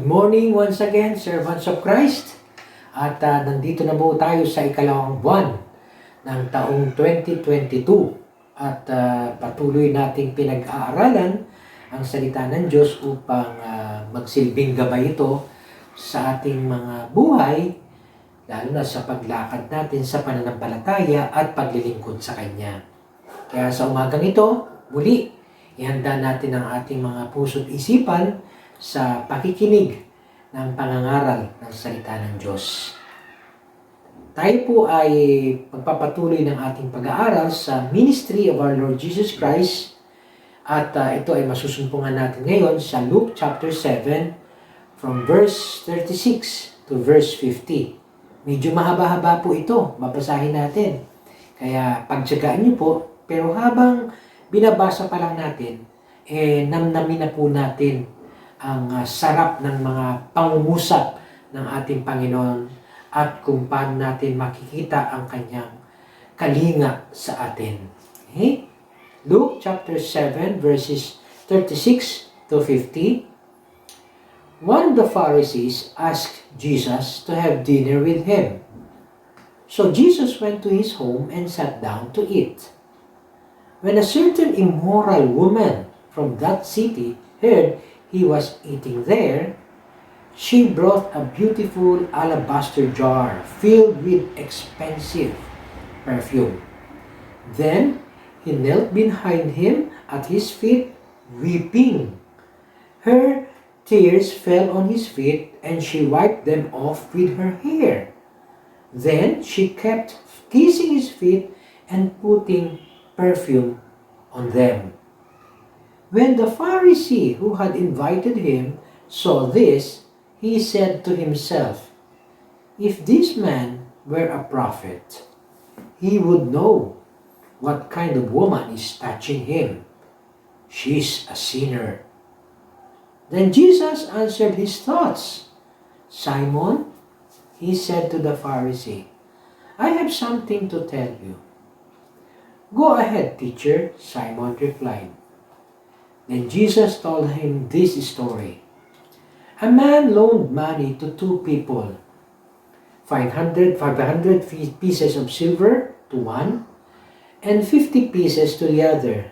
morning once again, servants of Christ. At nandito na po tayo sa ikalawang buwan ng taong 2022. At patuloy nating pinag-aaralan ang salita ng Diyos upang magsilbing gabay ito sa ating mga buhay, lalo na sa paglakad natin sa pananampalataya at paglilingkod sa Kanya. Kaya sa umagang ito, muli, ihanda natin ang ating mga puso't isipan sa pakikinig ng pangangaral ng salita ng Diyos. Tayo po ay magpapatuloy ng ating pag-aaral sa Ministry of our Lord Jesus Christ at ito ay masusumpungan natin ngayon sa Luke chapter 7 from verse 36 to verse 50. Medyo mahaba-haba po ito, babasahin natin. Kaya pagtsagaan niyo po, pero habang binabasa pa lang natin, namnamin na po natin ang sarap ng mga pangungusap ng ating Panginoon at kung paano natin makikita ang kanyang kalinga sa atin. Okay? Luke chapter 7 verses 36 to 50. One of the Pharisees asked Jesus to have dinner with him. So Jesus went to his home and sat down to eat. When a certain immoral woman from that city heard he was eating there, she brought a beautiful alabaster jar filled with expensive perfume. Then he knelt behind him at his feet, weeping. Her tears fell on his feet, and she wiped them off with her hair. Then she kept kissing his feet and putting perfume on them. When the Pharisee who had invited him saw this, he said to himself, "If this man were a prophet, he would know what kind of woman is touching him. She's a sinner." Then Jesus answered his thoughts. "Simon," he said to the Pharisee, "I have something to tell you." "Go ahead, teacher," Simon replied. Then Jesus told him this story. A man loaned money to two people, 500 pieces of silver to one, and 50 pieces to the other.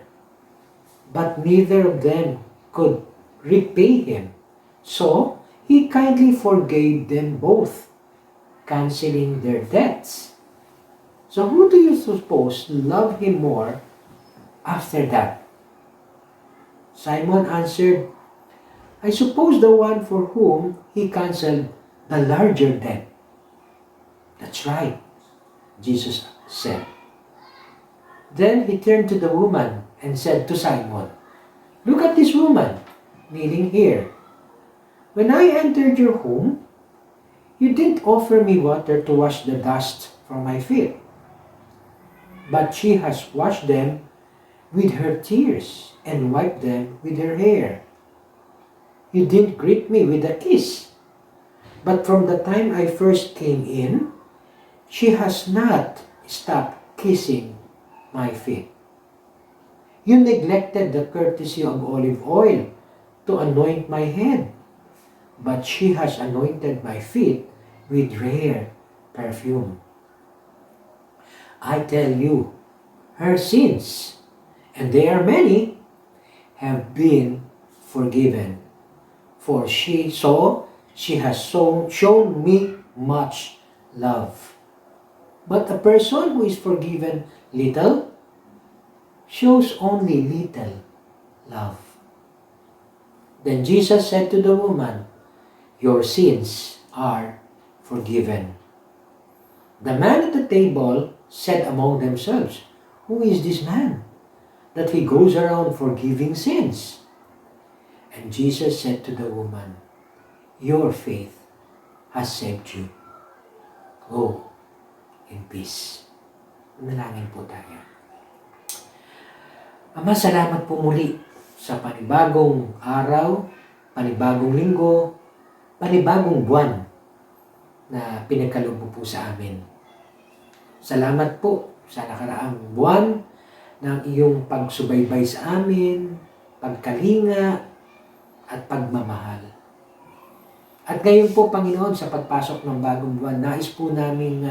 But neither of them could repay him. So he kindly forgave them both, canceling their debts. So who do you suppose loved him more after that? Simon answered, "I suppose the one for whom he canceled the larger debt." "That's right," Jesus said. Then he turned to the woman and said to Simon, "Look at this woman kneeling here. When I entered your home, you didn't offer me water to wash the dust from my feet, but she has washed them with her tears and wiped them with her hair. You didn't greet me with a kiss, but from the time I first came in, she has not stopped kissing my feet. You neglected the courtesy of olive oil to anoint my head, but she has anointed my feet with rare perfume. I tell you, her sins, and they are many, have been forgiven. For she has shown me much love. But a person who is forgiven little shows only little love." Then Jesus said to the woman, "Your sins are forgiven." The man at the table said among themselves, "Who is this man that he goes around forgiving sins?" And Jesus said to the woman, "Your faith has saved you. Go in peace." Manalangin po tayo. Ama, salamat po muli sa panibagong araw, panibagong linggo, panibagong buwan na pinagkaloob mo po sa amin. Salamat po sa nakaraang buwan ng iyong pagsubaybay sa amin, pagkalinga, at pagmamahal. At ngayon po, Panginoon, sa pagpasok ng bagong buwan, nais po namin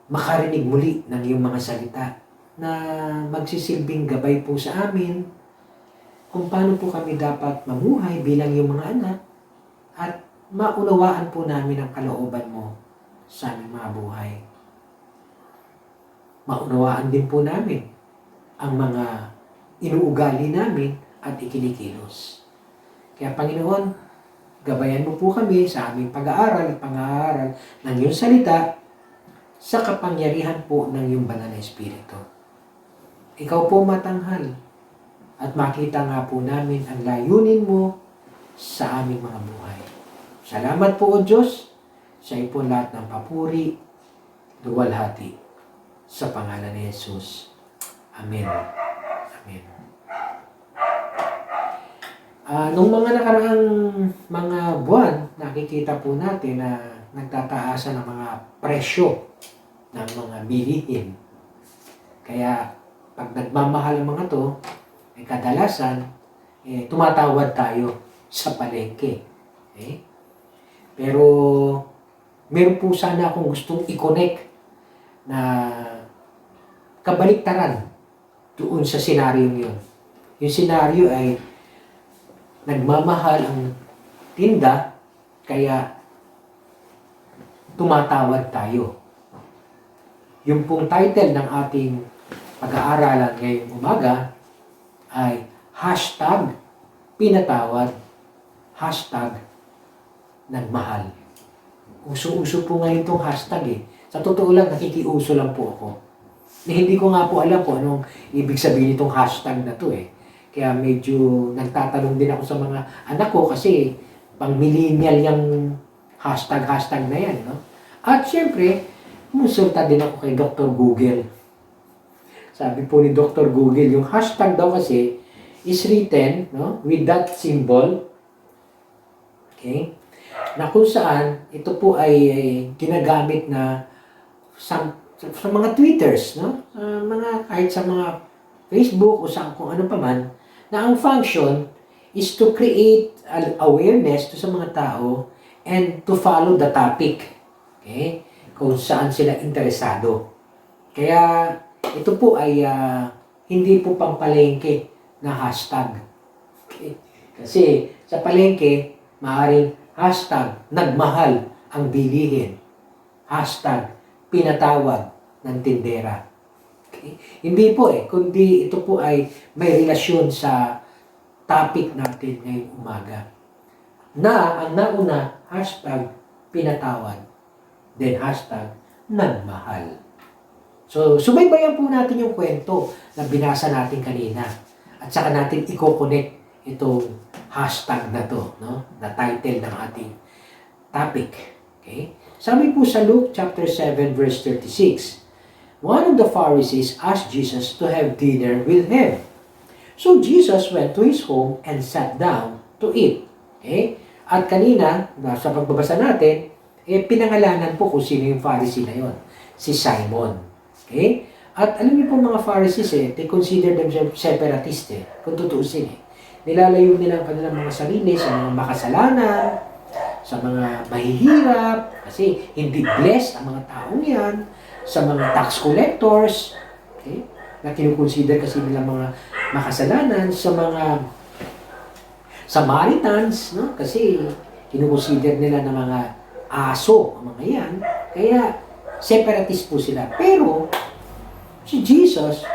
makarinig muli ng iyong mga salita na magsisilbing gabay po sa amin kung paano po kami dapat mamuhay bilang iyong mga anak at maunawaan po namin ang kalooban mo sa aming mga buhay. Maunawaan din po namin ang mga inuugali namin at ikinikilos. Kaya Panginoon, gabayan mo po kami sa aming pag-aaral at pang-aaral ng iyong salita sa kapangyarihan po ng iyong banal na Espiritu. Ikaw po matanghal at makita nga po namin ang layunin mo sa aming mga buhay. Salamat po o Diyos sa iyo po lahat ng papuri, luwalhati sa pangalan ni Jesus. Amen. Amen. Nung mga nakaraang mga buwan, nakikita po natin na nagtataasa ng mga presyo ng mga bilihin. Kaya pag nagmamahal ang mga to, kadalasan, tumatawad tayo sa palengke. Okay? Pero meron po sana akong gustong i-connect na kabaliktaran doon sa senaryo yun. Yung senaryo ay nagmamahal ang tinda, kaya tumatawad tayo. Yung pong title ng ating pag-aaralan ngayong umaga ay #pinatawad, #nagmahal. Uso-uso po ngayon itong hashtag eh. Sa totoo lang, nakikiuso lang po ako. Hindi ko nga po alam kung anong ibig sabihin itong hashtag na to eh. Kaya medyo nagtatanong din ako sa mga anak ko kasi pang millennial yung hashtag na yan. No? At syempre, musulta din ako kay Dr. Google. Sabi po ni Dr. Google, yung hashtag daw kasi is written with that symbol. Okay? Na kung saan, ito po ay ginagamit na sa mga Twitters, no? Kahit sa mga Facebook o sa kung ano pa man, na ang function is to create awareness to sa mga tao and to follow the topic. Okay? Kung saan sila interesado. Kaya ito po ay hindi po pampalengke na hashtag. Okay? Kasi sa palengke, maaaring #nagmahal ang bilihin. #pinatawad ng tindera. Okay? Hindi po kundi ito po ay may relasyon sa topic natin ngayong umaga. Na ang nauna, #pinatawad, then #nagmahal. So, subaybayan po natin yung kwento na binasa natin kanina. At saka natin i-connect itong hashtag na to, no? Na title ng ating topic. Okay? Sabi po sa Luke chapter 7 verse 36, one of the Pharisees asked Jesus to have dinner with him. So Jesus went to his home and sat down to eat. Okay? At kanina, sa pagbabasa natin, pinangalanan po kung sino yung Pharisee na yon. Si Simon. Okay? At alam niyo po mga Pharisees, they consider themselves separatist kung tutuusin Nilalayo nila ang kanilang mga sarili sa mga makasalanan, sa mga mahihirap, kasi hindi blessed ang mga taong yan, sa mga tax collectors, okay? Na kinukonsider kasi nila mga makasalanan, sa mga Samaritans, no? Kasi kinukonsider nila na mga aso ang mga yan, kaya separatist po sila. Pero si Jesus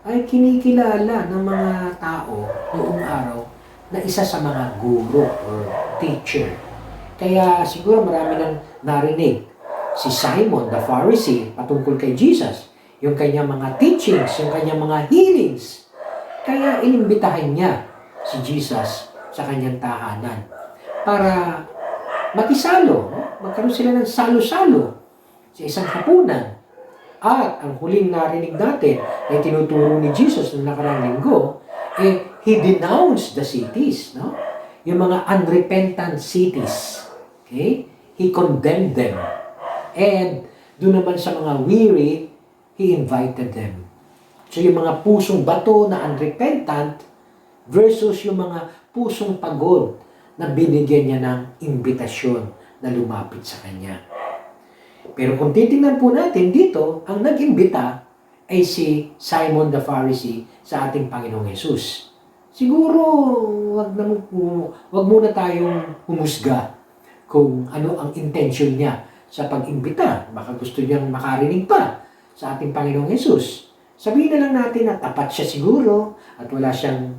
ay kinikilala ng mga tao noong araw na isa sa mga guro or teacher. Kaya siguro marami nang narinig si Simon the Pharisee patungkol kay Jesus, yung kanyang mga teachings, yung kanyang mga healings. Kaya inimbitahan niya si Jesus sa kanyang tahanan para makisalo, magkaroon sila ng salo-salo sa isang hapunan. At ang huling narinig natin ay tinuturo ni Jesus noong nakaraang linggo, He denounced the cities, no? Yung mga unrepentant cities. Okay? He condemned them. And doon naman sa mga weary, He invited them. So yung mga pusong bato na unrepentant versus yung mga pusong pagod na binigyan niya ng imbitasyon na lumapit sa kanya. Pero kung titingnan po natin dito, ang nag-imbita ay si Simon the Pharisee sa ating Panginoong Hesus. Siguro, wag muna tayong humusga kung ano ang intention niya sa pag-imbita. Baka gusto niyang makarinig pa sa ating Panginoong Hesus. Sabihin na lang natin na tapat siya siguro at wala siyang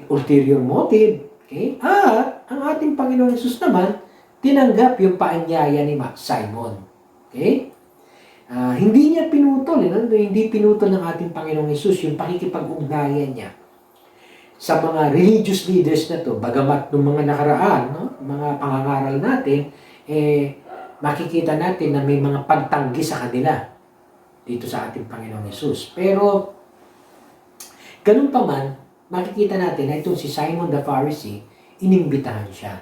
ulterior motive. Okay? At ang ating Panginoong Hesus naman, tinanggap yung paanyaya ni Simon. Okay? Hindi niya pinutol, hindi pinutol ng ating Panginoong Hesus yung pakikipag-ugnayan niya sa mga religious leaders na to, bagamat ng mga nakaraan, mga pangangaral natin, makikita natin na may mga pagtanggi sa kanila dito sa ating Panginoong Hesus. Pero, ganun pa man, makikita natin na itong si Simon the Pharisee, inimbitahan siya.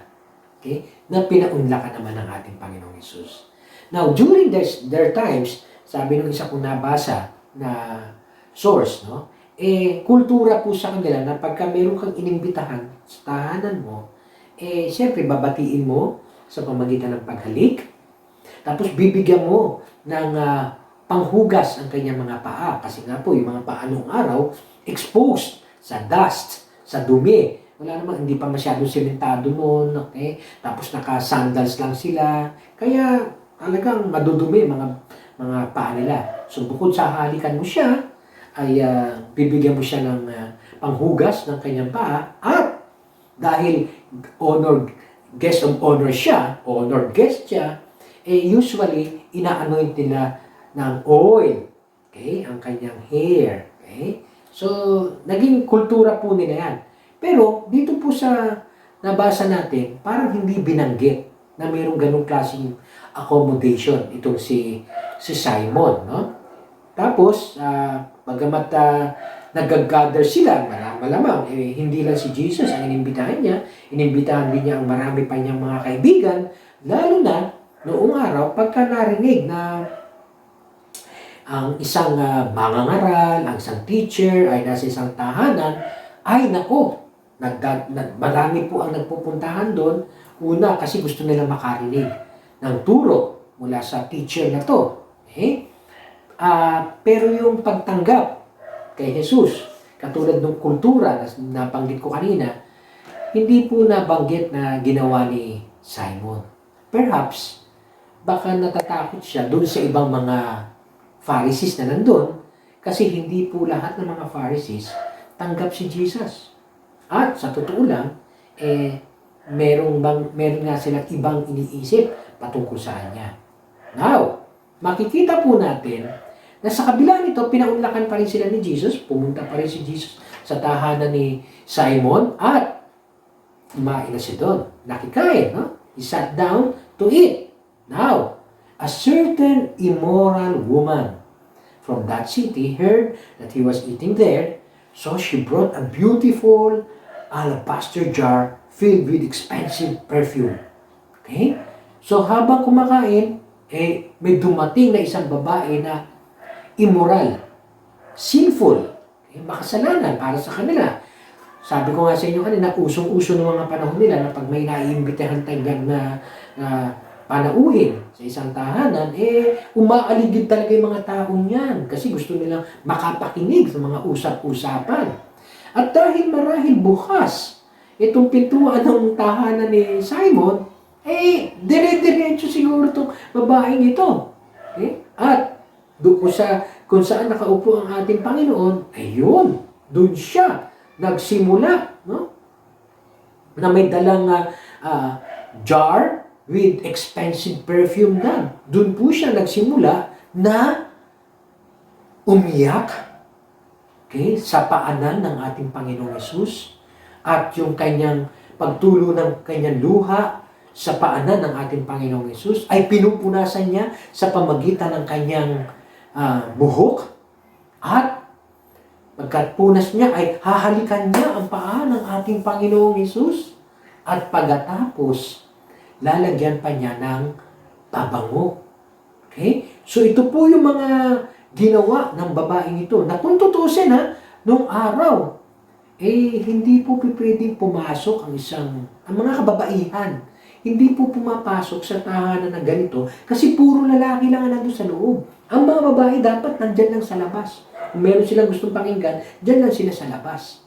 Okay? Na pinaunlakan naman ng ating Panginoong Hesus. Now, during their times, sabi nung isa kong nabasa na source, kultura po sa kanila na pagka meron kang inimbitahan sa tahanan mo, siyempre babatiin mo sa pamagitan ng paghalik, tapos bibigyan mo ng panghugas ang kanyang mga paa. Kasi nga po, yung mga paa noong araw, exposed sa dust, sa dumi. Wala naman, hindi pa masyadong sementado noon, okay? Tapos naka-sandals lang sila. Kaya talagang madudumi mga paa nila. So bukod sa halikan mo siya, ay bibigyan mo siya ng panghugas ng kanyang paa. At dahil guest of honor siya, honored guest siya, usually inaanoint nila ng oil, okay, ang kanyang hair. Okay? So, naging kultura po nila yan. Pero, dito po sa nabasa natin, parang hindi binanggit na mayroong ganong klaseng accommodation itong si Simon, no? Tapos, bagamat nag-gather sila, malamang, hindi lang si Jesus ang inimbitahan niya, inimbitahan din niya ang marami pa niyang mga kaibigan, lalo na noong araw, pagka narinig na ang isang mangangaral, ang isang teacher ay nasa isang tahanan, ay nako, marami po ang nagpupuntahan doon. Una, kasi gusto nila makarinig ng turo mula sa teacher na to. Okay? Pero yung pagtanggap kay Jesus, katulad ng kultura na nabanggit ko kanina, hindi po nabanggit na ginawa ni Simon. Perhaps, baka natatakot siya doon sa ibang mga Pharisees na nandun, kasi hindi po lahat ng mga Pharisees tanggap si Jesus. At sa totoo lang, meron nga silang ibang iniisip patungkol sa kanya. Now, makikita po natin na sa kabila nito, pinaunlakan pa rin sila ni Jesus, pumunta pa rin si Jesus sa tahanan ni Simon, at kumain na siya doon. Nakikain, no? He sat down to eat. Now, a certain immoral woman from that city heard that he was eating there, so she brought a beautiful alabaster jar filled with expensive perfume. Okay? So habang kumakain, may dumating na isang babae na immoral, sinful, makasalanan para sa kanila. Sabi ko nga sa inyo kanina, usong-uso ng mga panahon nila na pag may naiimbitahan tayo na panauhin sa isang tahanan, umaaligid talaga yung mga taong yan kasi gusto nilang makapakinig sa mga usap-usapan. At dahil marahil bukas itong pintuan ng tahanan ni Simon, dire-diretso siguro itong babaeng ito. Okay? At kung saan nakaupo ang ating Panginoon, ayun, doon siya nagsimula, no? Na may dalang jar with expensive perfume na. Doon po siya nagsimula na umiyak, okay, sa paanan ng ating Panginoong Hesus, at yung kanyang pagtulo ng kanyang luha sa paanan ng ating Panginoong Hesus ay pinupunasan niya sa pamagitan ng kanyang buhok, at pagkatpunas niya ay hahalikan niya ang paa ng ating Panginoong Hesus, at pagkatapos lalagyan pa niya ng pabango. Okay? So ito po yung mga ginawa ng babaeng ito na kung tutusin nung araw, hindi po pwedeng pumasok ang mga kababaihan. Hindi po pumapasok sa tahanan na ganito kasi puro lalaki lang ang nandun sa loob. Ang mga babae dapat nandyan lang sa labas. Kung meron silang gustong pakinggan, dyan lang sila sa labas.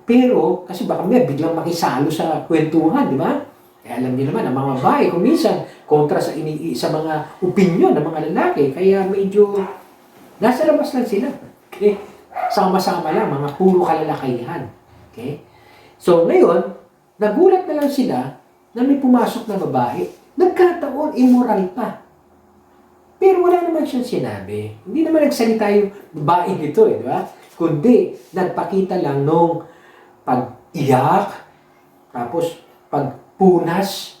Pero, kasi baka may biglang makisalo sa kwentuhan, di ba? Kaya alam niyo naman, ang mga babae, kung minsan, kontra sa mga opinyon ng mga lalaki, kaya medyo nasa labas lang sila. Okay? Sama-sama lang, mga puro kalalakihan. Okay? So, ngayon, nagulat na lang sila na may pumasok na babae. Nagkataon, immoral pa. Pero wala naman siyang sinabi. Hindi naman nagsalita yung babae nito, di ba? Kundi, nagpakita lang nung pag-iyak, tapos pagpunas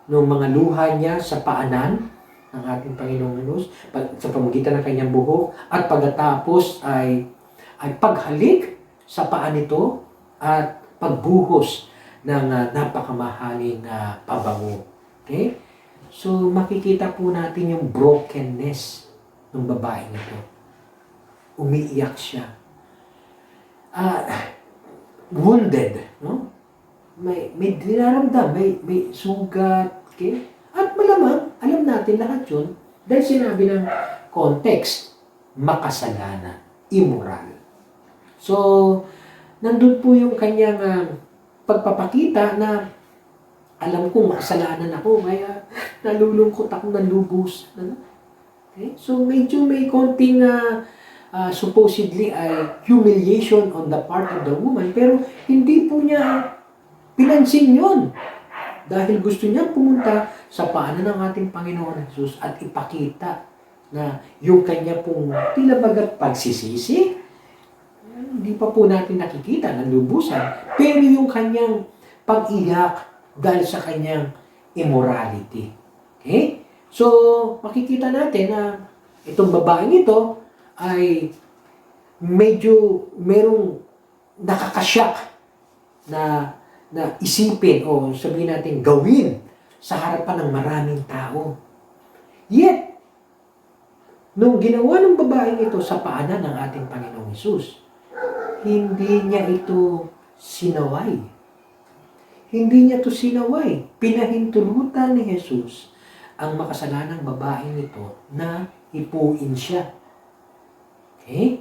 ng mga luha niya sa paanan ng ating Panginoong Hesus, sa pamamagitan ng kanyang buhok, at pagkatapos ay paghalik sa paa nito at pagbuhos ng napakamahaling pabango. Okay? So, makikita po natin yung brokenness ng babaeng ito. Umiiyak siya. Wounded, no? May dinaramdam, may sugat, okay? At malamang, alam natin lahat yun, dahil sinabi ng context, makasalanan, immoral. So, nandun po yung kanyang pagpapakita na alam kong makasalanan ako, kaya nalulungkot ako ng lubos. Okay? So, medyo may konting supposedly ay humiliation on the part of the woman, pero hindi po niya pinansin yun. Dahil gusto niya pumunta sa paanan ng ating Panginoon Jesus at ipakita na yung kanya pong tila bagat pagsisisi, hindi pa po natin nakikita ng lubusan, pero yung kanyang pag-iyak dahil sa kanyang immorality. Okay? So, makikita natin na itong babaeng ito ay medyo merong nakakasyak na isipin o sabihin natin gawin sa harapan ng maraming tao. Yet, nung ginawa ng babaeng ito sa paanan ng ating Panginoong Hesus, hindi niya ito sinaway. Hindi niya ito sinaway. Pinahintulutan ni Jesus ang makasalanang babaeng ito na hipuin siya. Okay?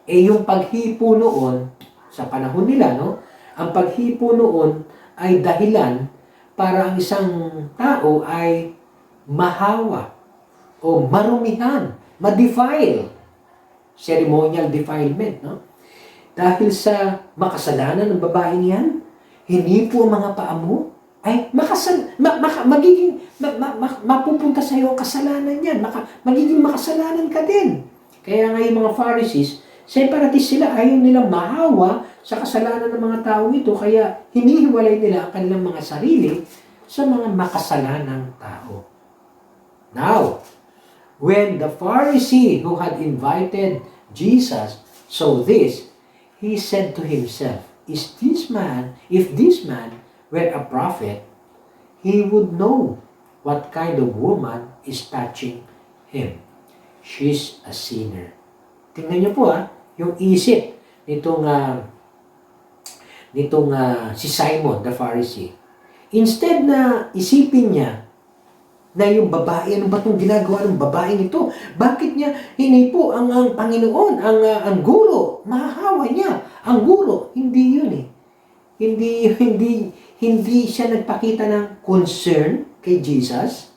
Yung paghipo noon, sa panahon nila, no? Ang paghipo noon ay dahilan para ang isang tao ay mahawa o marumihan, ma-defile. Ceremonial defilement, no? Dahil sa makasalanan ng babaeng yan, hinipo ang mga paa mo, ay mapupunta sa iyo ang kasalanan yan. Magiging makasalanan ka din. Kaya nga yung mga Pharisees, separatist sila, ayaw nilang mahawa sa kasalanan ng mga tao ito, kaya hinihiwalay nila ang kanilang mga sarili sa mga makasalanang tao. Now, when the Pharisee who had invited Jesus saw this, he said to himself, if this man were a prophet, he would know what kind of woman is touching him. She's a sinner. Tingnan niyo po yung isip nitong si Simon the Pharisee. Instead na isipin niya na yung babae, ano ba itong ginagawa ng babaeng ito? Bakit niya hinipo ang Panginoon, ang guro? Mahahawa niya. Ang guro, hindi yun eh. Hindi siya nagpakita ng concern kay Jesus,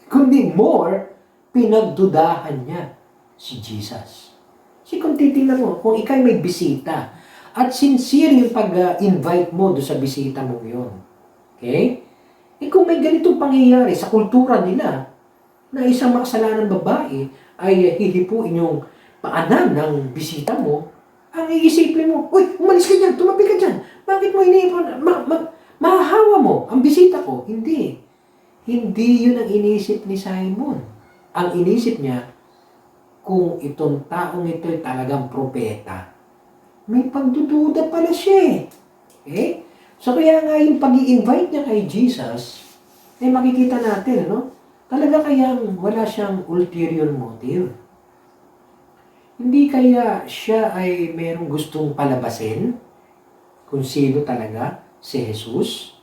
kundi more, pinagdudahan niya si Jesus. Kasi kung titingnan mo, kung ikaw may bisita, at sincere yung pag-invite mo doon sa bisita mo yun. Okay? Kung may ganitong pangyayari sa kultura nila, na isang makasalanan babae ay hihipuin yung paanan ng bisita mo, ang iisipin mo, uy, umalis ka dyan, tumabi ka dyan. Bakit mo iniipon? Mahahawa mo ang bisita ko. Hindi. Hindi yun ang iniisip ni Simon. Ang iniisip niya, kung itong taong ito ay talagang propeta, may pagdududa pala siya. Okay? So kaya nga yung pag-i-invite niya kay Jesus, makikita natin, no? Talaga kayang wala siyang ulterior motive. Hindi kaya siya ay merong gustong palabasin, kung sino talaga si Jesus.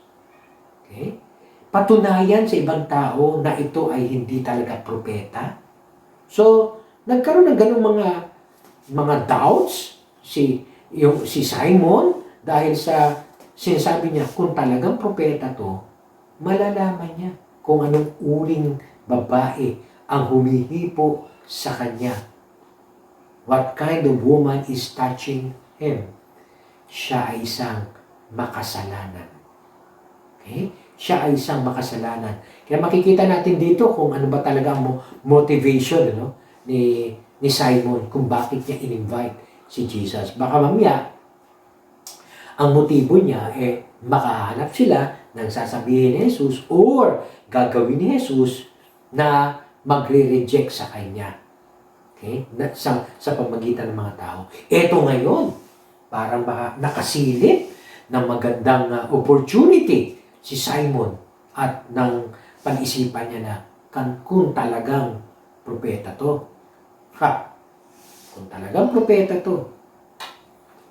Okay? Patunayan sa ibang tao na ito ay hindi talaga propeta. So, nagkaroon ng ganung mga doubts si Simon dahil sa sinasabi niya kung talagang propeta to, malalaman niya kung anong uring babae ang humihipo sa kanya. What kind of woman is touching him? Siya ay isang makasalanan. Okay? Siya ay isang makasalanan. Kaya makikita natin dito kung ano ba talaga ang motivation ni Simon kung bakit niya in-invite si Jesus. Baka mamaya, ang motibo niya makahanap sila ng sasabihin ni Jesus or gagawin ni Jesus na magre-reject sa kanya. Okay? Sa pamagitan ng mga tao. Ito ngayon, parang nakasilip ng magandang opportunity si Simon at ng pag-isipan niya na kung talagang propeta to. Kung talagang propeta to,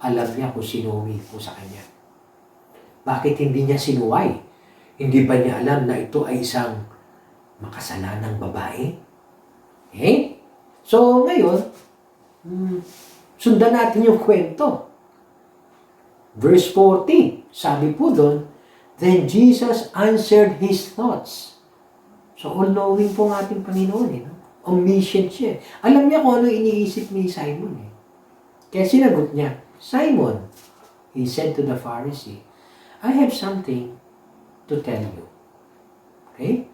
alam niya kung sino humipo sa kanya. Bakit hindi niya sinuway? Hindi ba niya alam na ito ay isang makasalanang babae? Okay? So, ngayon, sundan natin yung kwento. Verse 40, sabi po doon, then Jesus answered his thoughts. So, all-knowing po ng ating Panginoon. Omniscient siya. Alam niya kung ano iniisip ni Simon. Kaya sinagot niya, Simon, he said to the Pharisee, I have something to tell you. Okay?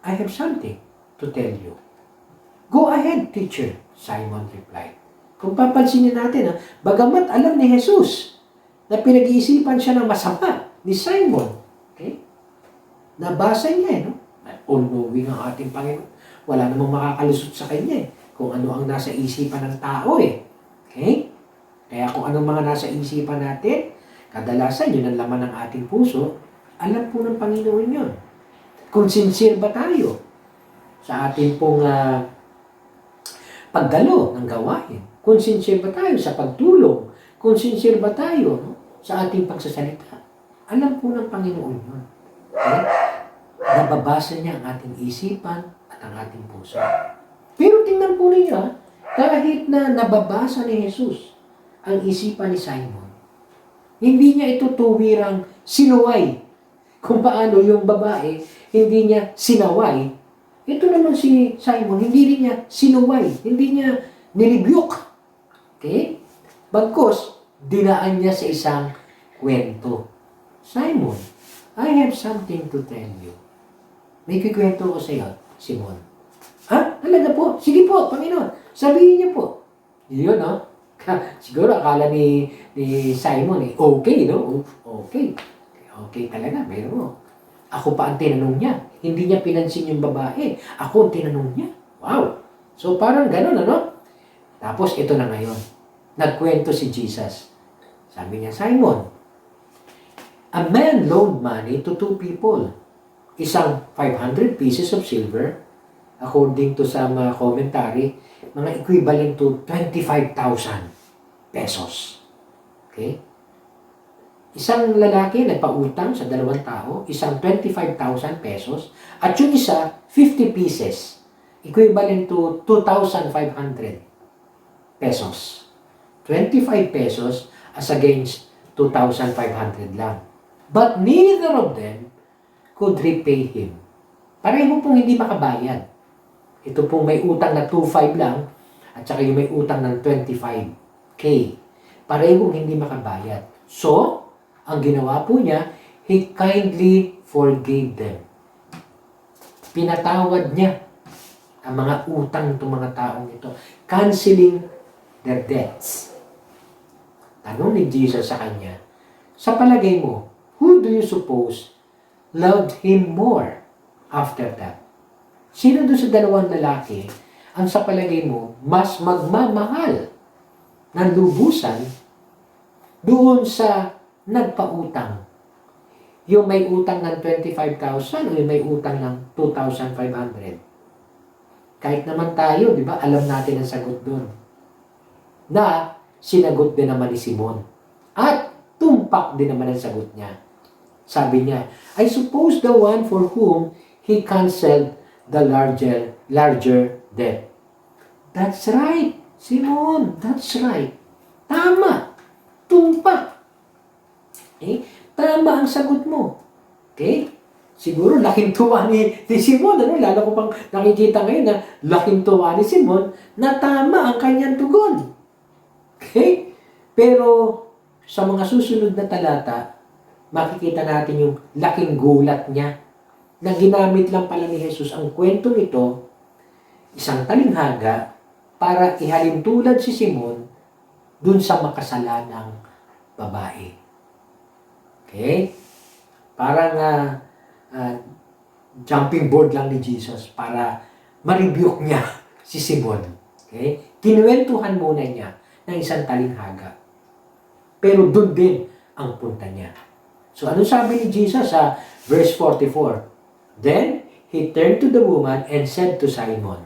I have something to tell you. Go ahead, teacher, Simon replied. Kung papansinin natin, bagamat alam ni Jesus na pinag-iisipan siya ng masama ni Simon. Okay? Nabasa niya, all-knowing ang ating Panginoon. Wala namang makakalusot sa kanya kung ano ang nasa isipan ng tao Okay? Kaya kung anong mga nasa isipan natin, kadalasan yun ang laman ng ating puso, alam po ng Panginoon yun. Kung sincere ba tayo sa ating pong pagdalo ng gawain? Kung sincere ba tayo sa pagtulong? Kung sincere ba tayo sa ating pagsasalita? Alam po ng Panginoon yun. Okay? Nababasa niya ang ating isipan at ang ating puso. Pero tingnan po niya, kahit na nababasa ni Jesus ang isipan ni Simon, hindi niya ito tuwirang sinuway. Kung paano yung babae, hindi niya sinaway. Ito naman si Simon, hindi rin niya sinuway. Hindi niya nilibyok. Okay? Bagkus, dinaan niya sa isang kwento. Simon, I have something to tell you. May kikwento ko sa iyo, Simon. Talaga po? Sige po, Panginoon. Sabihin niyo po. Yun, siguro akala ni Simon, okay, no? Okay. Okay talaga, meron mo. Ako pa ang tinanong niya. Hindi niya pinansin yung babae. Ako ang tinanong niya. Wow. So parang ganun, Tapos ito na ngayon. Nagkwento si Jesus. Sabi niya, Simon, a man loaned money to two people. Isang 500 pieces of silver, according to some commentary, mga equivalent to 25,000 pesos. Okay? Isang lalaki nagpautang sa dalawang tao, isang 25,000 pesos, at yung isa, 50 pieces, equivalent to 2,500 pesos. 25 pesos as against 2,500 lang. But neither of them could repay him. Pareho pong hindi makabayad. Ito pong may utang na 2,500 lang at saka yung may utang ng 25K. Parehong hindi makabayad. So, ang ginawa po niya, he kindly forgave them. Pinatawad niya ang mga utang ng mga taong ito, canceling their debts. Tanong ni Jesus sa kanya, sa palagay mo, who do you suppose loved him more after that? Sino doon sa dalawang lalaki ang sa palagay mo mas magmamahal ng lubusan doon sa nagpautang? Yung may utang ng 25,000 o yung may utang ng 2,500? Kahit naman tayo, di ba, alam natin ang sagot doon. Na sinagot din naman ni Simon. At tumpak din naman ang sagot niya. Sabi niya, I suppose the one for whom he canceled the larger debt. That's right, Simon. That's right. Tama. Tumpak. Okay? Tama ang sagot mo. Okay? Siguro, laking tuwa ni Simon. Lalo ko pang nakikita ngayon na laking tuwa ni Simon na tama ang kanyang tugon. Okay? Pero, sa mga susunod na talata, makikita natin yung laking gulat niya na ginamit lang pala ni Jesus ang kwentong ito, isang talinghaga, para ihalin tulad si Simon dun sa makasalanang babae. Okay? Parang jumping board lang ni Jesus para ma-rebuke niya si Simon. Okay? Kinuwentuhan muna niya ng isang talinghaga. Pero dun din ang punta niya. So, ano sabi ni Jesus sa verse 44? Then, he turned to the woman and said to Simon.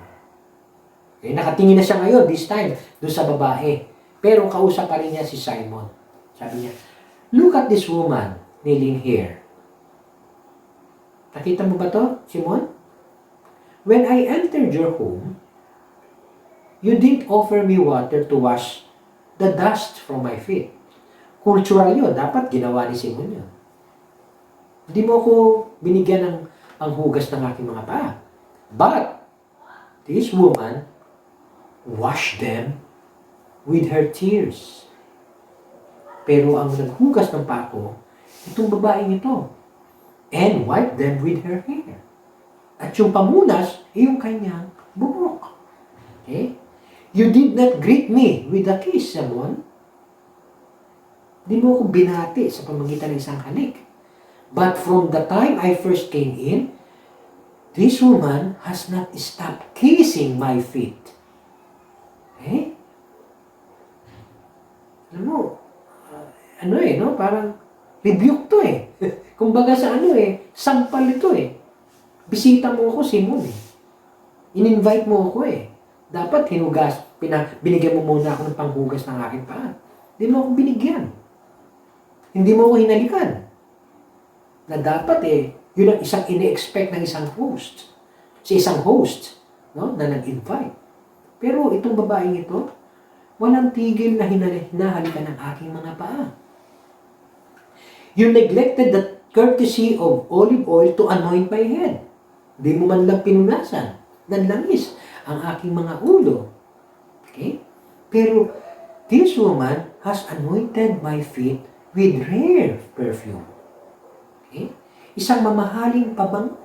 Okay, nakatingin na siya ngayon, this time, doon sa babae. Pero kausap pa rin niya si Simon. Sabi niya, look at this woman kneeling here. Nakita mo ba to, Simon? When I entered your home, you didn't offer me water to wash the dust from my feet. Cultural yun. Dapat ginawa ni Simon yun. Hindi mo ako binigyan ng panghugas ng aking mga paa. But, this woman washed them with her tears. Pero ang naghugas ng paa ko, itong babaeng ito. And wiped them with her hair. At yung pamunas, yung kanyang bubok. Okay? You did not greet me with a kiss, Simon. Di mo ako binati sa pamamagitan ng isang halik. But from the time I first came in, this woman has not stopped kissing my feet. Eh? Alam mo, no? Parang rebuke to eh. Kumbaga sa sampal ito eh. Bisita mo ako, Simon eh. In-invite mo ako eh. Dapat hinugas, binigyan mo muna ako ng panghugas ng aking paa. Hindi mo ako binigyan. Hindi mo ako hinalikan. Na dapat yun ang isang ini-expect ng isang host. Si isang host, no, na nag-invite. Pero itong babaeng ito, walang tigil na hinahalikan ng aking mga paa. You neglected the courtesy of olive oil to anoint my head. Di mo man lang pinunasan ng langis ang aking mga ulo. Okay? Pero this woman has anointed my feet with rare perfume. Okay? Isang mamahaling pabango.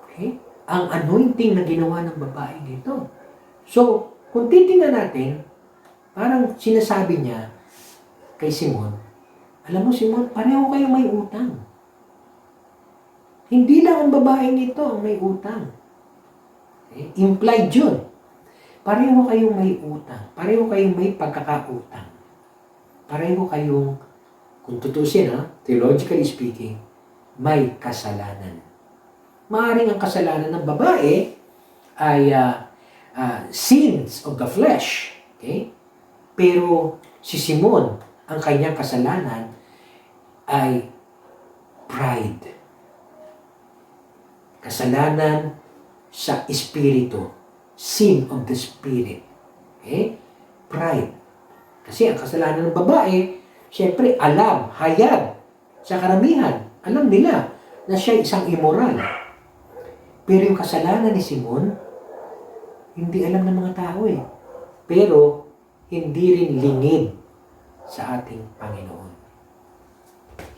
Okay? Ang anointing na ginawa ng babaeng ito. So, kung titingnan natin, parang sinasabi niya kay Simon, alam mo Simon, pareho kayong may utang. Hindi lang ang babaeng ito ang may utang. Okay? Implied yun. Pareho kayong may utang. Pareho kayong may pagkakautang. Pareho kayong, kung tutusin theologically speaking, may kasalanan. Maaring ang kasalanan ng babae ay sins of the flesh. Okay? Pero si Simon, ang kanyang kasalanan ay pride. Kasalanan sa espiritu. Sin of the spirit. Okay? Pride. Kasi ang kasalanan ng babae, siyempre alam, hayag, sa karamihan, alam nila na siya isang immoral. Pero yung kasalanan ni Simon, hindi alam ng mga tao eh. Pero, hindi rin lingid sa ating Panginoon.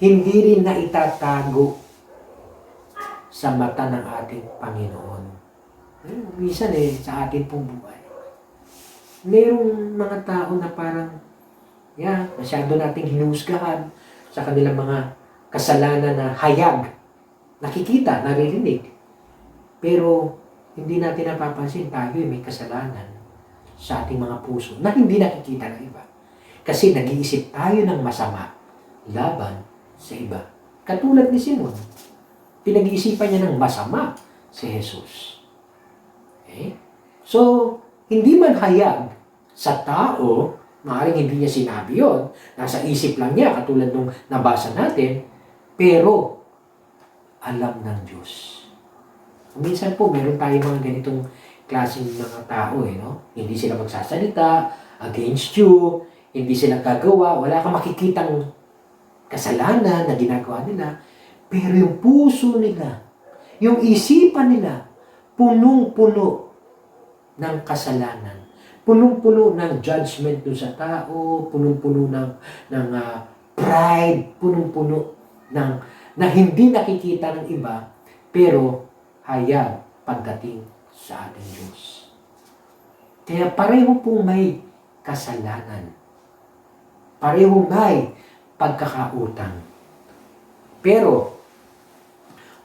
Hindi rin na itatago sa mata ng ating Panginoon. Minsan sa ating pong buhay. Merong mga tao na parang, masyado nating hinusgahan sa kanilang mga kasalanan na hayag. Nakikita, naririnig. Pero, hindi natin napapansin tayo may kasalanan sa ating mga puso na hindi nakikita ng iba. Kasi nag-iisip tayo ng masama laban sa iba. Katulad ni Simon, pinag-iisipan niya ng masama si Jesus. Okay? So, hindi man hayag sa tao Maaaring hindi niya sinabi yon, nasa isip lang niya, katulad nung nabasa natin, pero alam ng Diyos. Minsan po, meron tayo mga ganitong klaseng mga tao, no? Hindi sila magsasalita against you, hindi sila gagawa, wala kang makikitang kasalanan na ginagawa nila, pero yung puso nila, yung isipan nila, punong-puno ng kasalanan. Punong-puno ng judgment doon sa tao, punong-puno ng pride, punong-puno ng na hindi nakikita ng iba, pero hayag pagdating sa ating Diyos. Kaya pareho pong may kasalanan. Pareho may pagkakautang. Pero,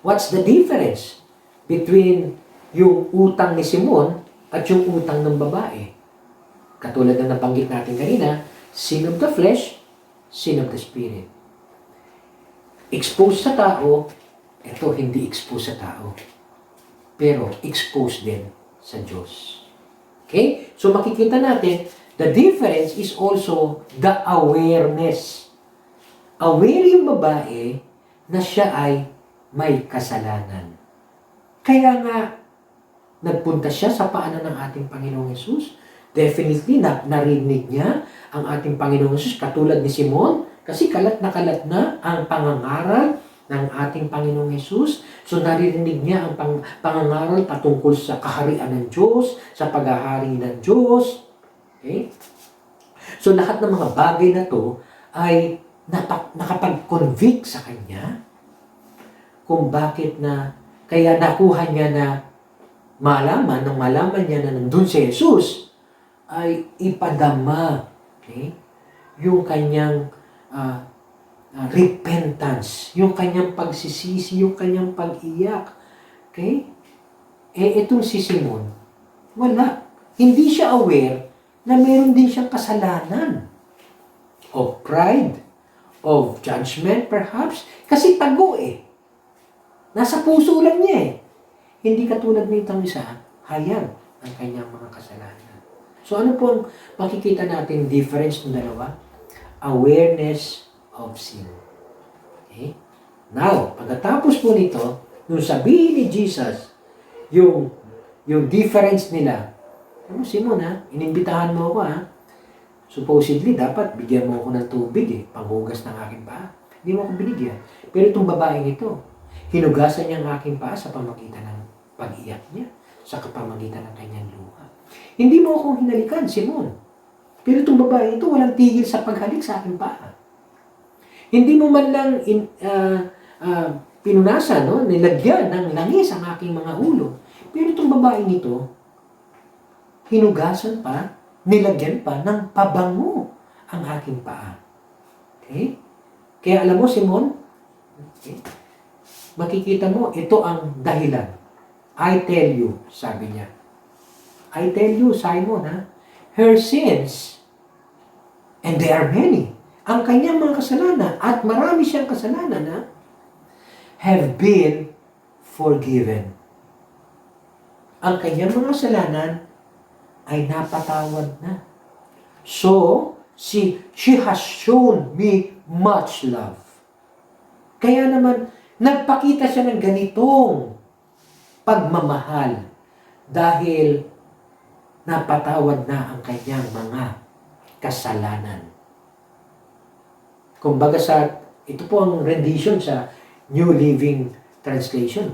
what's the difference between yung utang ni Simon at yung utang ng babae? Katulad ng nabanggit natin kanina, sin of the flesh, sin of the spirit. Exposed sa tao, ito hindi exposed sa tao. Pero exposed din sa Diyos. Okay? So makikita natin, the difference is also the awareness. Aware yung babae na siya ay may kasalanan. Kaya nga, nagpunta siya sa paanan ng ating Panginoong Hesus. Definitely, narinig niya ang ating Panginoong Hesus katulad ni Simon, kasi kalat na ang pangangaral ng ating Panginoong Hesus. So naririnig niya ang pangangaral patungkol sa kaharian ng Diyos, sa paghahari ng Diyos. Okay? So lahat ng mga bagay na to ay nakapag-convict sa kanya kung bakit na, kaya nakuha niya na nang malaman niya na nandun si Jesus, ay ipadama, okay, yung kanyang repentance, yung kanyang pagsisisi, yung kanyang pag-iyak. Okay? Itong si Simon, wala. Hindi siya aware na meron din siyang kasalanan. Of pride, of judgment perhaps, kasi tago Nasa puso lang niya Hindi katulad nitong isa, hayag ang kanyang mga kasalanan. So ano po ang makikita natin difference ng dalawa? Awareness of sin. Okay? Now, pagkatapos po nito, nung sabihin ni Jesus, yung difference nila, Simon inimbitahan mo ako supposedly, dapat bigyan mo ako ng tubig panghugas ng aking paa. Hindi mo ako binigyan. Pero itong babaeng ito, hinugasan niya ang aking paa sa pamagitan ng pag-iyak niya, sa pamagitan ng kanyang luha. Hindi mo ako hinalikan, Simon. Pero itong babae ito, walang tigil sa paghalik sa aking paa. Hindi mo man lang pinunasan, nilagyan ng langis ang aking mga ulo. Pero itong babaeng ito, hinugasan pa, nilagyan pa ng pabango ang aking paa. Okay? Kaya alam mo, Simon, okay, makikita mo, ito ang dahilan. I tell you, sabi niya. I tell you, Simon, her sins, and there are many, ang kanyang mga kasalanan, at marami siyang kasalanan, have been forgiven. Ang kanyang mga kasalanan ay napatawad na. So, she has shown me much love. Kaya naman, nagpakita siya ng ganitong pagmamahal dahil napatawad na ang kanyang mga kasalanan. Kumbaga ito po ang rendition sa New Living Translation,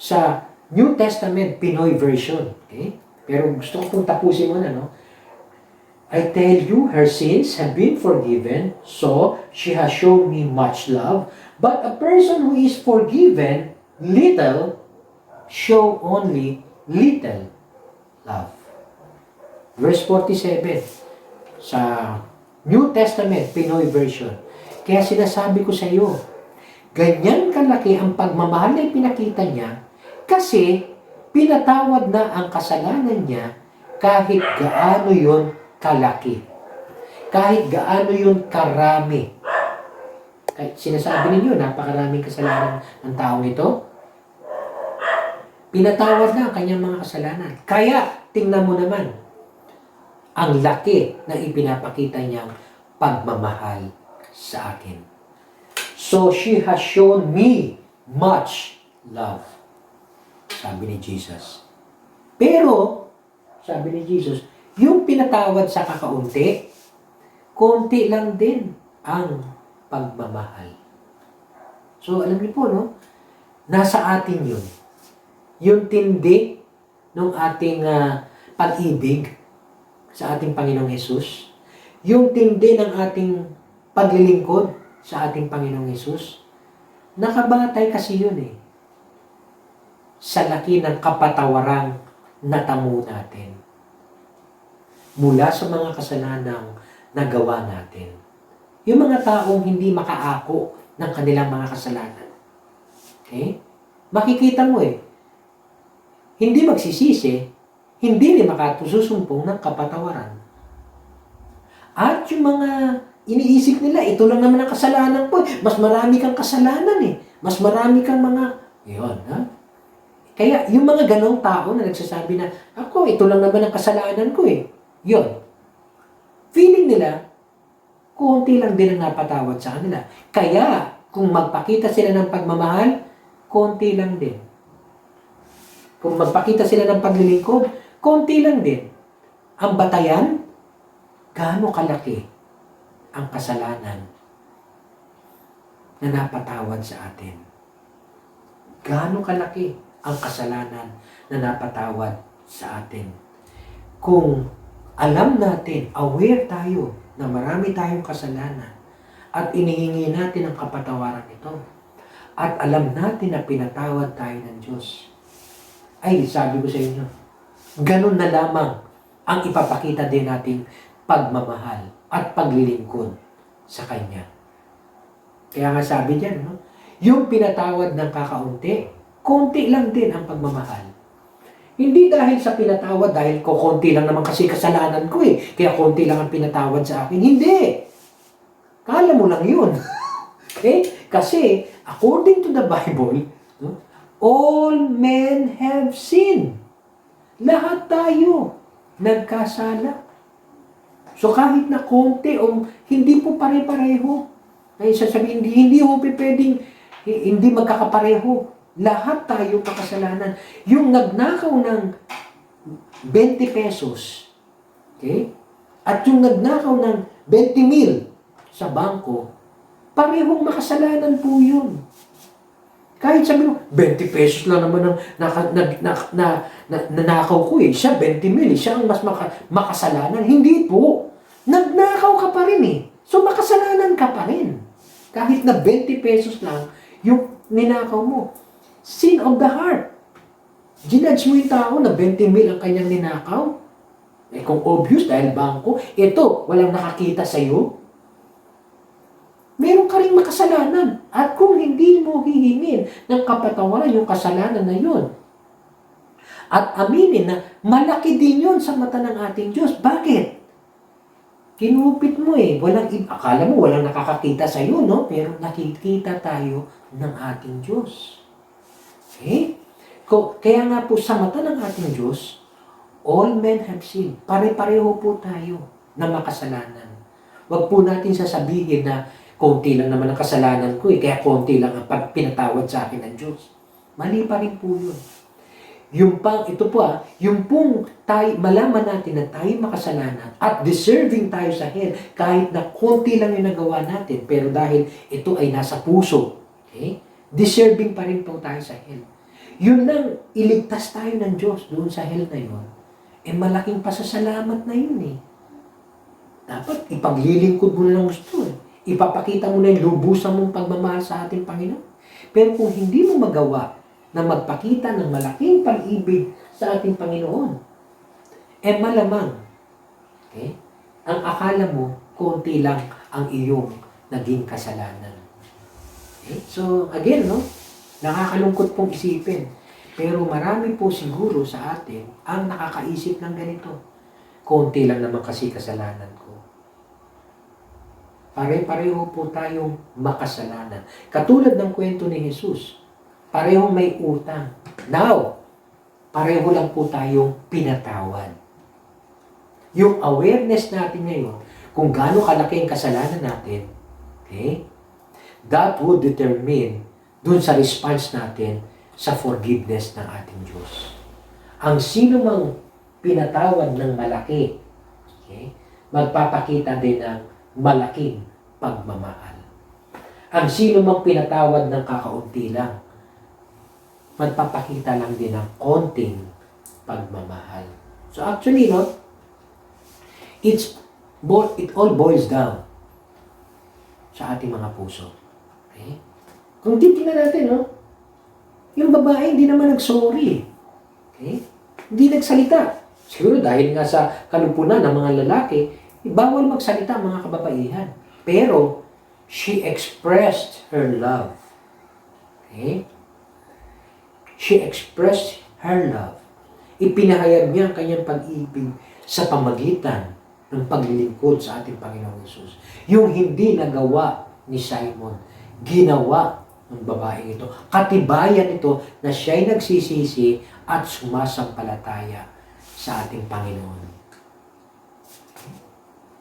sa New Testament Pinoy version. Okay? Pero gusto ko pong tapusin muna, I tell you, her sins have been forgiven, so she has shown me much love. But a person who is forgiven little, show only little love. Verse 47 sa New Testament Pinoy version. Kaya sinasabi ko sa iyo, ganyan kalaki ang pagmamahal na ipinakita niya kasi pinatawad na ang kasalanan niya kahit gaano yon kalaki. Kahit gaano yun karami. Kahit sinasabi ninyo, napakaraming kasalanan ng taong ito. Pinatawad na ang kanyang mga kasalanan. Kaya, tingnan mo naman, ang laki na ipinapakita niyang pagmamahal sa akin. So she has shown me much love, sabi ni Jesus. Pero, sabi ni Jesus, yung pinatawad sa kakaunti, konti lang din ang pagmamahal. So, alam niyo po, no? Nasa atin yun. Yung tindi ng ating pag-ibig sa ating Panginoong Hesus, yung tindi ng ating paglilingkod sa ating Panginoong Hesus, nakabatay kasi yun sa laki ng kapatawarang natamo natin mula sa mga kasalanang nagawa natin. Yung mga taong hindi makaako ng kanilang mga kasalanan. Okay? Makikita mo hindi magsisisi, hindi rin makatususumpong ng kapatawaran. At yung mga iniisip nila, ito lang naman ang kasalanan ko. Mas marami kang kasalanan Mas marami kang mga, yun, ha? Kaya yung mga ganong tao na nagsasabi na, ako, ito lang naman ang kasalanan ko Yun. Feeling nila, konti lang din ang napatawad sa kanila. Kaya, kung magpakita sila ng pagmamahal, konti lang din. Kung magpakita sila ng paglilingkod, konti lang din. Ang batayan, gaano kalaki ang kasalanan na napatawad sa atin. Gaano kalaki ang kasalanan na napatawad sa atin. Kung alam natin, aware tayo na marami tayong kasalanan at inihingi natin ang kapatawaran ito, at alam natin na pinatawad tayo ng Diyos, ay, sabi ko sa inyo, ganun na lamang ang ipapakita din nating pagmamahal at paglilingkod sa Kanya. Kaya nga sabi diyan, yung pinatawad ng kakaunti, konti lang din ang pagmamahal. Hindi dahil sa pinatawad, dahil konti lang naman kasi kasalanan ko kaya konti lang ang pinatawad sa akin. Hindi! Kala mo lang yun. Okay? Kasi, according to the Bible, all men have sinned. Lahat tayo nagkasala. So kahit na konti o hindi po pare-pareho, ay sasabihin, hindi po pwedeng hindi magkakapareho. Lahat tayo makasalanan. Yung nagnakaw ng 20 pesos, okay? At yung nagnakaw ng 20,000 sa bangko, parehong makasalanan po yun. Kahit sabi mo, 20 pesos lang naman ang nanakaw ko siya 20,000, siya ang mas makasalanan. Hindi po. Nagnakaw ka pa rin So makasalanan ka pa rin. Kahit na 20 pesos lang yung ninakaw mo. Sin of the heart. Ginudge mo yung tao na 20,000 ang kanyang ninakaw. Kung obvious dahil bangko, ito, walang nakakita sa'yo. Meron ka rin makasalanan. At kung hindi mo hihingin ng kapatawaran yung kasalanan na yun, at aminin na malaki din yun sa mata ng ating Diyos. Bakit? Kinupit mo akala mo walang nakakakita sa iyo, no? Pero nakikita tayo ng ating Diyos. Okay? Kaya nga po sa mata ng ating Diyos, all men have sinned. Pare-pareho po tayo na makasalanan. Huwag po natin sasabihin na konti lang naman ang kasalanan ko kaya konti lang ang pinatawad sa akin ng Diyos. Mali pa rin po yun. Yung pong malaman natin na tayo makasalanan at deserving tayo sa hell kahit na konti lang yung nagawa natin, pero dahil ito ay nasa puso, okay? Deserving pa rin po tayo sa hell. Yun lang, iligtas tayo ng Diyos doon sa hell na yun. Malaking pasasalamat na yun Dapat ipaglilingkod mo na ng gusto Ipapakita mo na yung lubusan mong pagmamahal sa ating Panginoon. Pero kung hindi mo magawa na magpakita ng malaking pag-ibig sa ating Panginoon, malamang, okay, ang akala mo, konti lang ang iyong naging kasalanan. Okay? So, again, nakakalungkot pong isipin. Pero marami po siguro sa atin ang nakakaisip ng ganito. Konti lang naman kasi kasalanan ko. Pare-pareho po tayong makasalanan. Katulad ng kwento ni Jesus, parehong may utang. Now, pareho lang po tayong pinatawad. Yung awareness natin ngayon, kung gaano kalaki ang kasalanan natin, okay, that would determine dun sa response natin sa forgiveness ng ating Diyos. Ang sino mang pinatawad ng malaki, okay, magpapakita din ng malaking pagmamahal. Ang sino mang pinatawad ng kakaunti lang, magpapakita lang din ng konting pagmamahal. So actually, no, it all boils down sa ating mga puso. Okay? Kung titingnan natin, no, yung babae hindi naman nag-sorry. Okay? Hindi nagsalita. Siguro dahil nga sa kalupunan ng mga lalaki, bawal magsalita ang mga kababaihan. Pero, she expressed her love. Okay? She expressed her love. Ipinahayag niya ang kanyang pag-ibig sa pamagitan ng paglilingkod sa ating Panginoong Hesus. Yung hindi nagawa ni Simon, ginawa ng babaeng ito. Katibayan ito na siya'y nagsisisi at sumasampalataya sa ating Panginoon.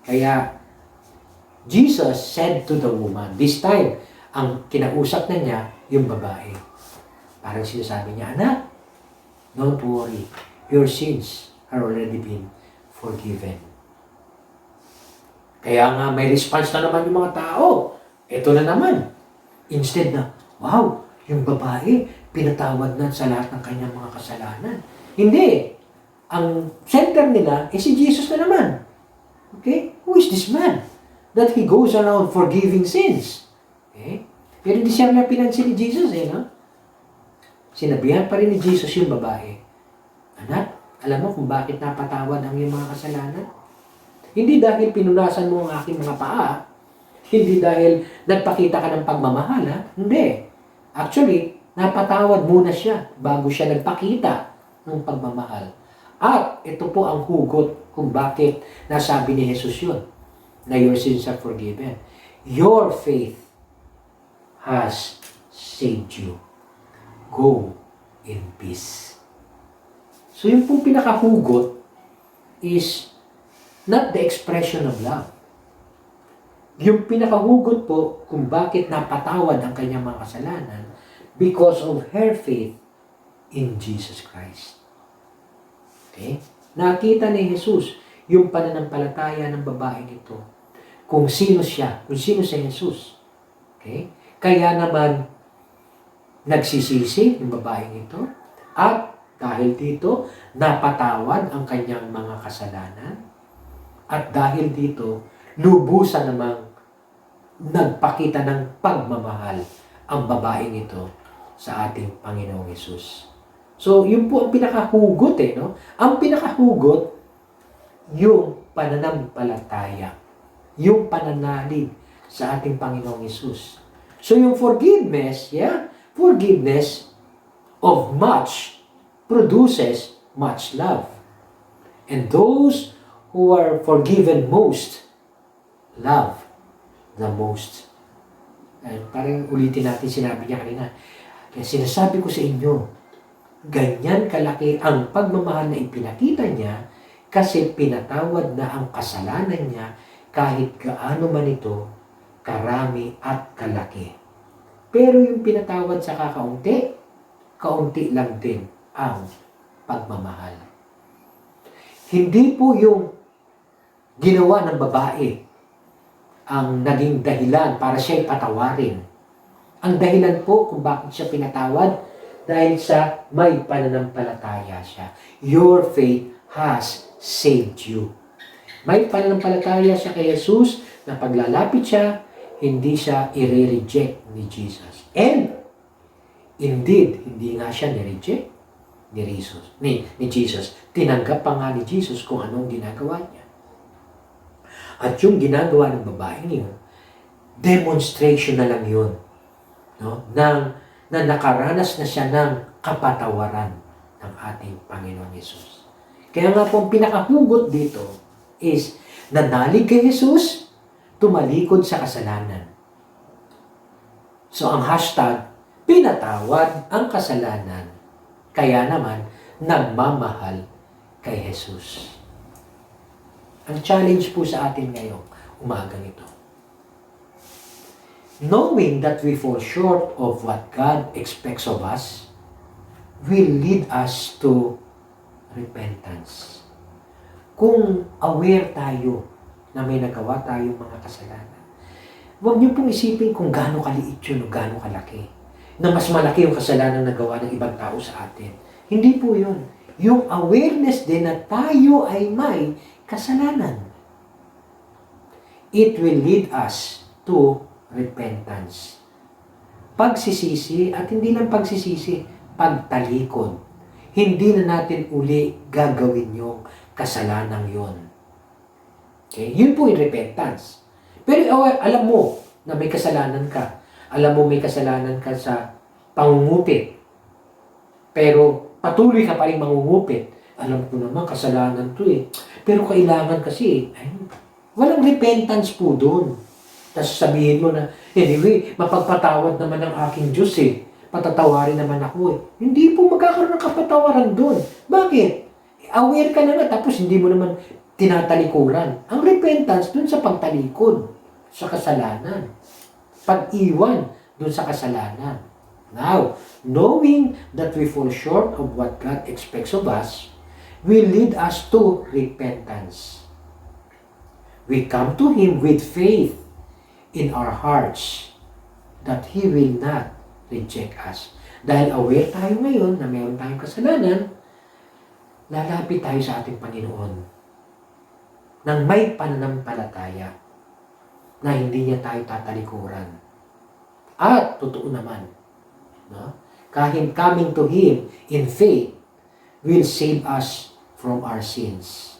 Kaya, Jesus said to the woman, this time, ang kinausap na niya, yung babae. Parang sinasabi niya, anak, don't worry, your sins are already been forgiven. Kaya nga may response na naman yung mga tao. Ito na naman. Instead na, wow, yung babae, pinatawad na sa lahat ng kanyang mga kasalanan. Hindi. Ang center nila si Jesus na naman. Okay? Who is this man? That he goes around forgiving sins. Okay? Pero hindi siya na pinansin ni Jesus, no? Sinabihan pa rin ni Jesus yung babae, anak, alam mo kung bakit napatawad ang iyong mga kasalanan? Hindi dahil pinunasan mo ang aking mga paa. Hindi dahil nagpakita ka ng pagmamahal, ha? Hindi. Actually, napatawad muna siya bago siya nagpakita ng pagmamahal. At ito po ang hugot kung bakit nasabi ni Jesus yun, na your sins are forgiven. Your faith has saved you. Go in peace. So yung pong pinakahugot is not the expression of love. Yung pinakahugot po kung bakit napatawad ang kanyang mga kasalanan because of her faith in Jesus Christ. Okay? Nakita ni Jesus yung pananampalataya ng babaeng ito. Kung sino siya, kung sino si Jesus. Okay? Kaya naman nagsisisi yung babaeng ito at dahil dito napatawad ang kanyang mga kasalanan at dahil dito lubusan namang nagpakita ng pagmamahal ang babaeng ito sa ating Panginoong Hesus. So, yun po ang pinakahugot no? Ang pinakahugot, yung pananampalataya, yung pananalig sa ating Panginoong Hesus. So, yung forgiveness, forgiveness of much produces much love. And those who are forgiven most, love the most. Parang ulitin natin sinabi niya kanina. Kaya sinasabi ko sa inyo, ganyan kalaki ang pagmamahal na ipinakita niya kasi pinatawad na ang kasalanan niya kahit gaano man ito karami at kalaki. Pero yung pinatawad sa kakaunti, kaunti lang din ang pagmamahal. Hindi po yung ginawa ng babae ang naging dahilan para siya'y patawarin. Ang dahilan po kung bakit siya pinatawad dahil sa may pananampalataya siya. Your faith has saved you. May pananampalataya siya kay Jesus na paglalapit siya, hindi siya i-reject ni Jesus. And, indeed, hindi nga siya ni-reject ni Jesus. Tinanggap pa nga ni Jesus kung anong ginagawa niya. At yung ginagawa ng babaeng yun, demonstration na lang yun. No? Na nakaranas na siya ng kapatawaran ng ating Panginoon Jesus. Kaya nga po, ang pinakahugot dito is nanalig kay Jesus, tumalikod sa kasalanan. So ang hashtag, pinatawad ang kasalanan. Kaya naman, nagmamahal kay Jesus. Ang challenge po sa atin ngayong umagang ito. Knowing that we fall short of what God expects of us will lead us to repentance. Kung aware tayo na may nagawa tayong mga kasalanan, huwag niyo pong isipin kung gaano kaliit yun o gaano kalaki. Na mas malaki yung kasalanan na gawa ng ibang tao sa atin. Hindi po yun. Yung awareness din na tayo ay may kasalanan. It will lead us to repentance. Pagsisisi, at hindi lang pagsisisi, pagtalikod. Hindi na natin uli gagawin yung kasalanan yon. Okay? Yun po yung repentance. Pero alam mo na may kasalanan ka. Alam mo may kasalanan ka sa pangungupit. Pero patuloy ka pa rin mangungupit. Alam ko naman kasalanan to eh. Pero kailangan kasi walang repentance po doon. Tapos sabihin mo na, anyway, mapagpatawad naman ng aking Diyos eh. Patatawarin naman ako eh. Hindi po magkakaroon ng kapatawaran doon. Bakit? Aware ka na nga, tapos hindi mo naman tinatalikuran. Ang repentance doon sa pagtalikod, sa kasalanan. Pag-iwan doon sa kasalanan. Now, knowing that we fall short of what God expects of us, will lead us to repentance. We come to Him with faith in our hearts that He will not reject us. Dahil aware tayo ngayon na mayroon tayong kasalanan, lalapit tayo sa ating Panginoon nang may pananampalataya na hindi niya tayo tatalikuran. At totoo naman, no? Kahit coming to Him in faith will save us from our sins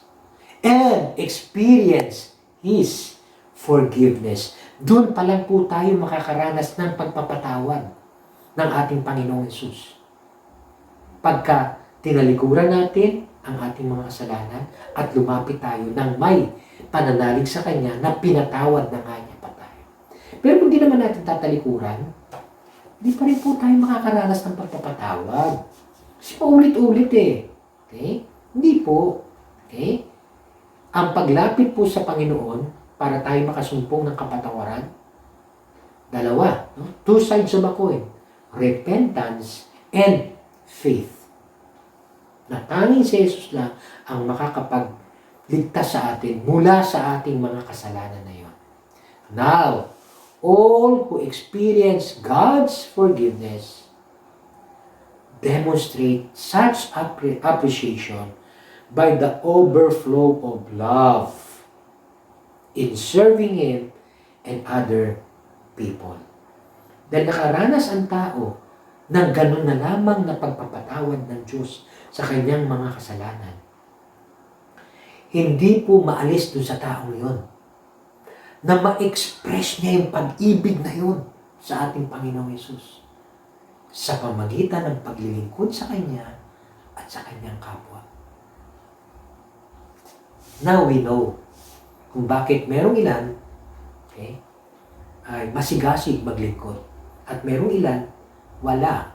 and experience His forgiveness. Doon pa lang po tayo makakaranas ng pagpapatawad ng ating Panginoong Hesus. Pagka tinalikuran natin ang ating mga kasalanan at lumapit tayo ng may pananalig sa Kanya na pinatawad na nga niya pa tayo. Pero kung di naman natin tatalikuran, di pa rin po tayo makakaranas ng pagpapatawad. Kasi paulit-ulit eh. Okay? Hindi po. Okay? Ang paglapit po sa Panginoon para tayo makasumpong ng kapatawaran, dalawa. No? Two sides of a coin. Repentance and faith. Na tanging si Jesus lang ang makakapagligtas sa atin mula sa ating mga kasalanan na yun. Now, all who experience God's forgiveness demonstrate such appreciation by the overflow of love in serving Him and other people. Dahil nakaranas ang tao ng ganun na lamang na pagpapatawad ng Diyos sa kanyang mga kasalanan, hindi po maalis doon sa taong yun na ma-express niya yung pag-ibig na yun sa ating Panginoong Hesus sa pamagitan ng paglilingkod sa Kanya at sa Kanyang kapwa. Now we know kung bakit merong ilan ay masigasig maglingkod at merong ilan wala.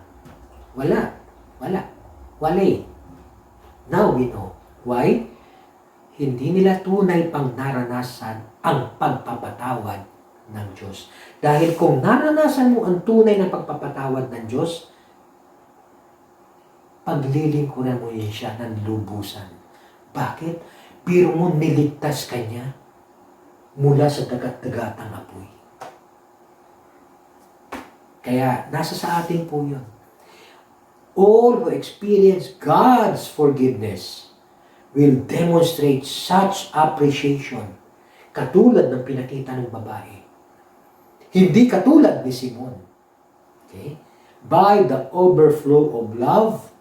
Now we know. Why? Hindi nila tunay pang naranasan ang pagpapatawad ng Diyos. Dahil kung naranasan mo ang tunay na pagpapatawad ng Diyos, paglilingkuran mo yun siya ng lubusan. Bakit? Pero mo niligtas ka niya mula sa dagat-dagatang apoy. Kaya nasa sa atin po yun. All who experience God's forgiveness will demonstrate such appreciation katulad ng pinakita ng babae. Hindi katulad ni Simon. Okay? By the overflow of love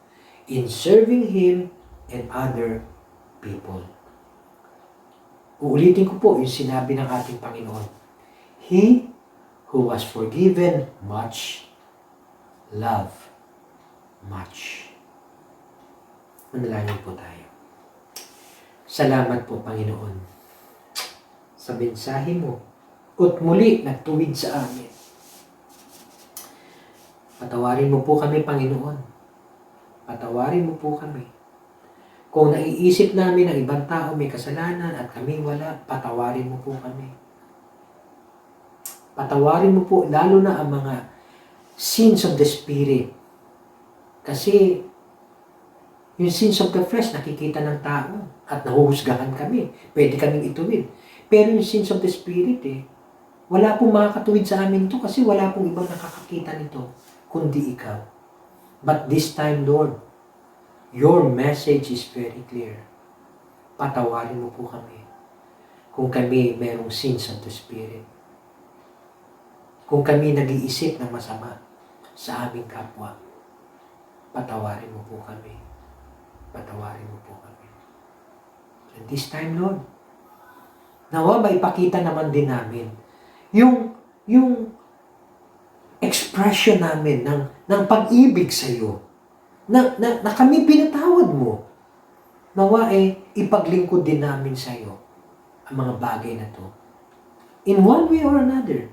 in serving Him and other people. Uulitin ko po yung sinabi ng ating Panginoon. He who was forgiven much, love much. Manalangin po tayo. Salamat po, Panginoon, sa mensahe mo at muli nagtuwid sa amin. Patawarin mo po kami, Panginoon. Patawarin mo po kami Kung naiisip namin ang ibang tao may kasalanan at kami wala, patawarin mo po kami. Patawarin mo po lalo na ang mga sins of the Spirit. Kasi yung sins of the flesh nakikita ng tao at nahuhusgahan kami. Pwede kaming ituwid. Pero yung sins of the Spirit wala pong makakatuwid sa amin to kasi wala pong ibang nakakakita nito kundi ikaw. But this time, Lord, your message is very clear. Patawarin mo po kami kung kami merong sins of the Spirit. Kung kami nag-iisip ng masama sa aming kapwa, patawarin mo po kami. Patawarin mo po kami. And this time, Lord, nawa maipakita naman din namin yung expression namin ng pag-ibig sa iyo na kami pinatawad mo. Nawa ipaglingkod din namin sa iyo ang mga bagay na to. In one way or another.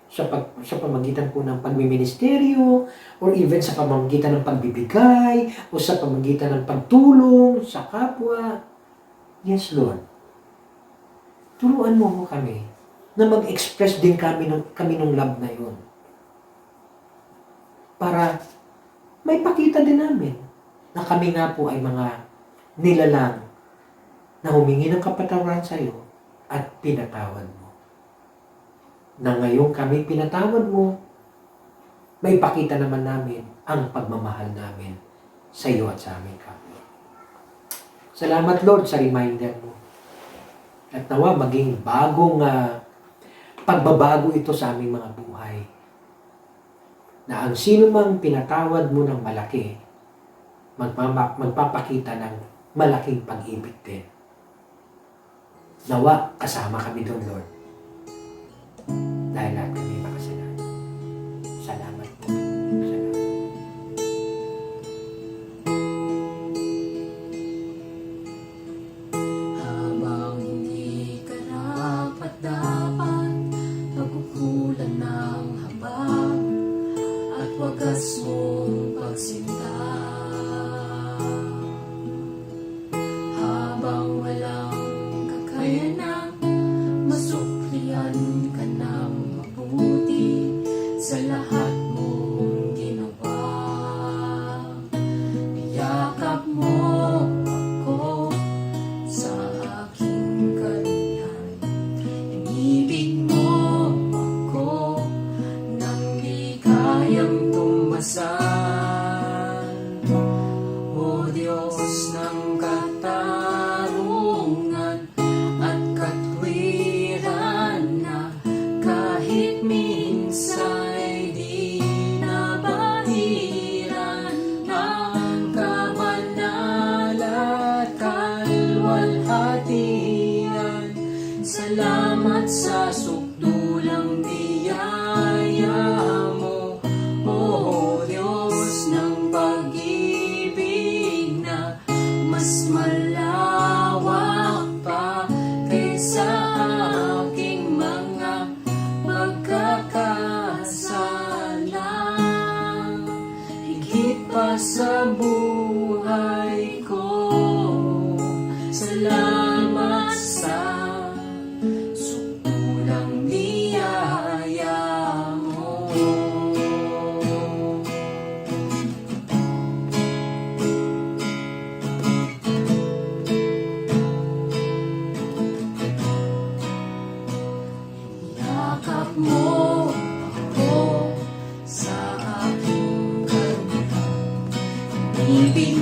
Sa pamagitan po ng pagmiministeryo or even sa pamamagitan ng pagbibigay o sa pamamagitan ng pagtulong sa kapwa. Yes, Lord. Turuan mo kami na mag-express din kami nung love na yun. Para may pakita din namin na kami nga po ay mga nilalang na humingi ng kapatawaran sa iyo at pinatawad mo. Na ngayong kami pinatawad mo, may pakita naman namin ang pagmamahal namin sa iyo at sa aming kapwa. Salamat, Lord, sa reminder mo. At nawa maging bagong pagbabago ito sa aming mga buhay. Na ang sino mang pinatawad mo ng malaki, magpapakita ng malaking pag-ibig din. Nawa, kasama kami doon, Lord. Dahil lahat kami makasalanan. Salamat po. Salamat. Habang hindi karapat-dapat, pagkukulan ng habang at wagas mong pagsinta. Habang walang kakayanan, masuklian ka ng mabuti sa lahat mong ginawa. Niyakap mo ako sa aking kalihan. Inibig mo ako nang di kayang tumbasan. O Diyos ng katarungan at katwiran na kahit minsa'y di nabahiran ang kabanal at kalwalhatian. Salamat sa sukdulang biyaya mo, O Diyos ng pag-ibig na mas malawak pa kaysa aking mga pagkakasala. Higit pa sa buhay ko, salamat sa sukdulang biyaya mo. Yakap mo ako sa aking kalihan. Ibig